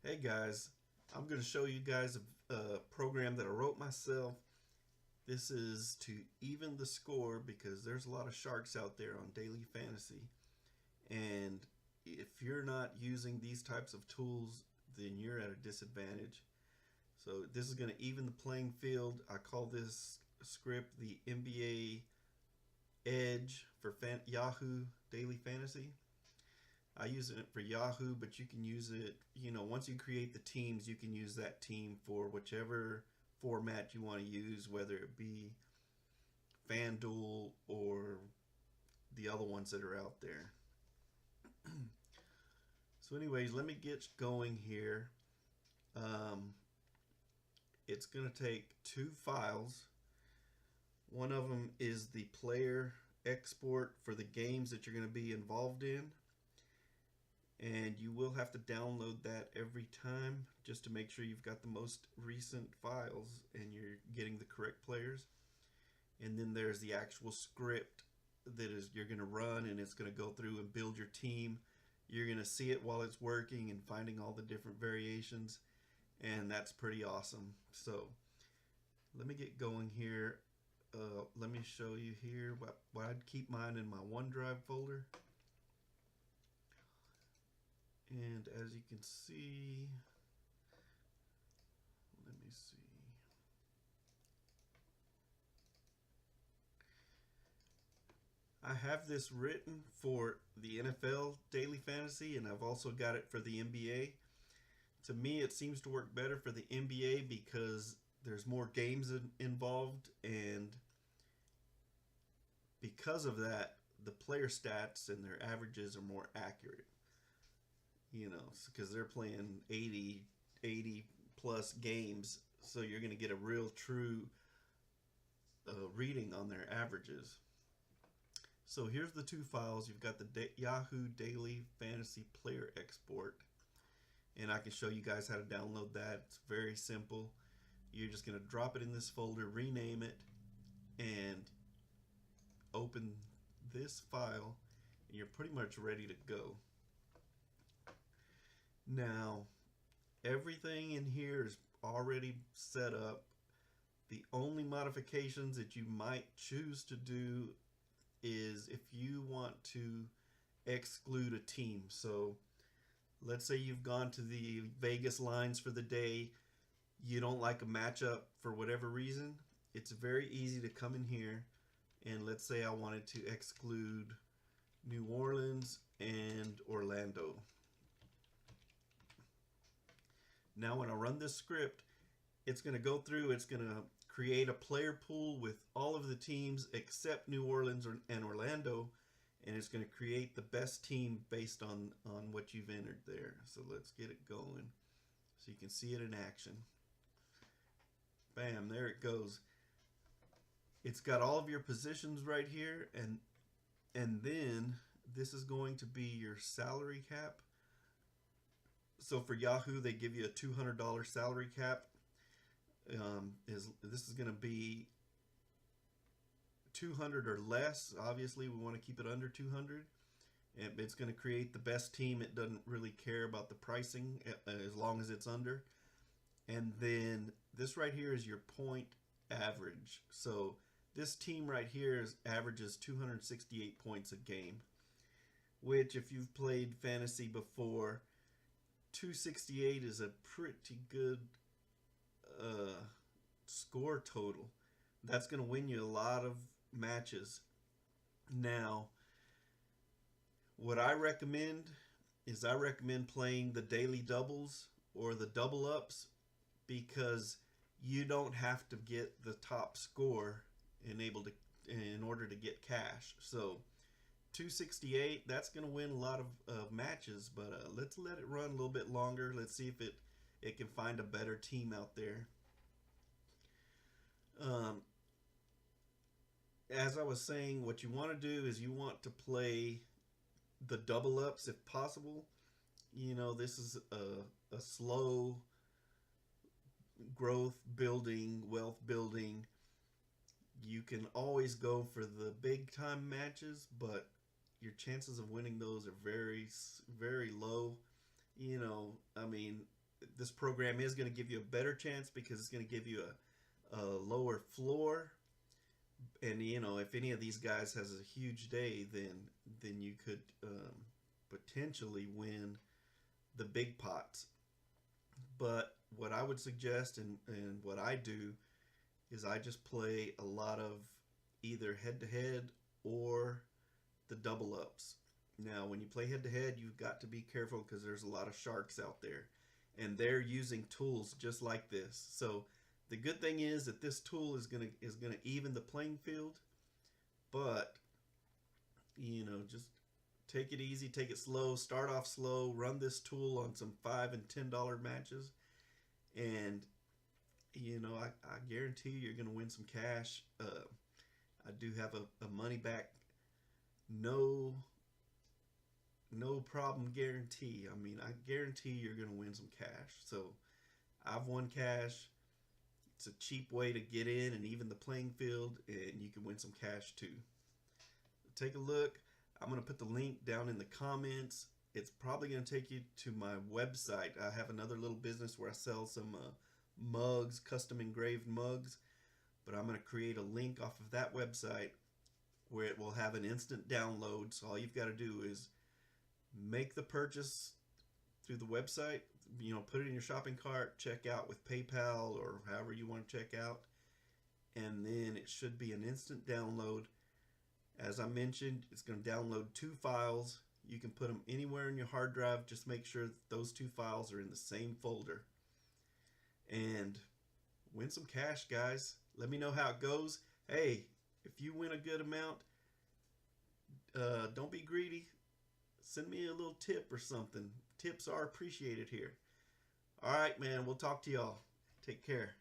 Hey guys, I'm going to show you guys a program that I wrote myself. This is to even the score because there's a lot of sharks out there on daily fantasy. And if you're not using these types of tools, then you're at a disadvantage. So this is going to even the playing field. I call this script the NBA Edge for Yahoo Daily Fantasy. I use it for Yahoo, but you can use it, once you create the teams, you can use that team for whichever format you want to use, whether it be FanDuel or the other ones that are out there. So, anyways, let me get going here. Um, it's going to take two files. One of them is the player export for the games that you're going to be involved in, and you will have to download that every time just to make sure you've got the most recent files and you're getting the correct players. And then there's the actual script that is you're going to run, and it's going to go through and build your team. You're going to see it while it's working and finding all the different variations, and that's pretty awesome. So let me get going here. Let me show you here what I'd keep mine in my OneDrive folder. And as you can see, let me see. I have this written for the NFL Daily Fantasy, and I've also got it for the NBA. To me, it seems to work better for the NBA because there's more games involved, and because of that, the player stats and their averages are more accurate. Because they're playing 80 plus games, so you're going to get a real true reading on their averages. So here's the two files. You've got the Yahoo Daily Fantasy Player Export, and I can show you guys how to download that. It's very simple. You're just going to drop it in this folder, rename it, and open this file, and you're pretty much ready to go. Now, everything in here is already set up. The only modifications that you might choose to do is if you want to exclude a team. So let's say you've gone to the Vegas lines for the day, you don't like a matchup for whatever reason, it's very easy to come in here, and let's say I wanted to exclude New Orleans and Orlando. Now when I run this script, it's going to go through, it's going to create a player pool with all of the teams except New Orleans and Orlando, and it's going to create the best team based on what you've entered there. So let's get it going so you can see it in action. Bam, there it goes. It's got all of your positions right here, and then this is going to be your salary cap. So for Yahoo, they give you a $200 salary cap. This is going to be 200 or less. Obviously, we want to keep it under 200. And it's going to create the best team. It doesn't really care about the pricing as long as it's under. And then this right here is your point average. So this team right here averages 268 points a game, which if you've played fantasy before, 268 is a pretty good score total. That's going to win you a lot of matches. Now, what I recommend is I recommend playing the daily doubles or the double ups because you don't have to get the top score in order to get cash. So 268, that's going to win a lot of matches, but let's let it run a little bit longer. Let's see if it can find a better team out there. As I was saying, what you want to do is you want to play the double ups if possible. This is a slow growth building, wealth building. You can always go for the big time matches, but your chances of winning those are very, very low. I mean, this program is going to give you a better chance because it's going to give you a lower floor. And you know, if any of these guys has a huge day, then you could potentially win the big pots. But what I would suggest and what I do is I just play a lot of either head to head or the double ups. Now, when you play head to head, you've got to be careful because there's a lot of sharks out there, and they're using tools just like this. So the good thing is that this tool is gonna even the playing field, but you know, just take it easy, take it slow, start off slow, run this tool on some $5 and $10 matches, and you know, I guarantee you're gonna win some cash. I do have a money back, no problem guarantee. I mean, I guarantee you're gonna win some cash. So I've won cash. It's a cheap way to get in and even the playing field, and you can win some cash too. Take a look. I'm going to put the link down in the comments. It's probably going to take you to my website. I have another little business where I sell some mugs, custom engraved mugs, but I'm going to create a link off of that website where it will have an instant download. So all you've got to do is make the purchase through the website, you know, put it in your shopping cart, check out with PayPal or however you want to check out, and then it should be an instant download. As I mentioned, it's going to download 2 files. You can put them anywhere in your hard drive. Just make sure that those 2 files are in the same folder. And win some cash, guys. Let me know how it goes. Hey, if you win a good amount, don't be greedy. Send me a little tip or something. Tips are appreciated here. All right, man. We'll talk to y'all. Take care.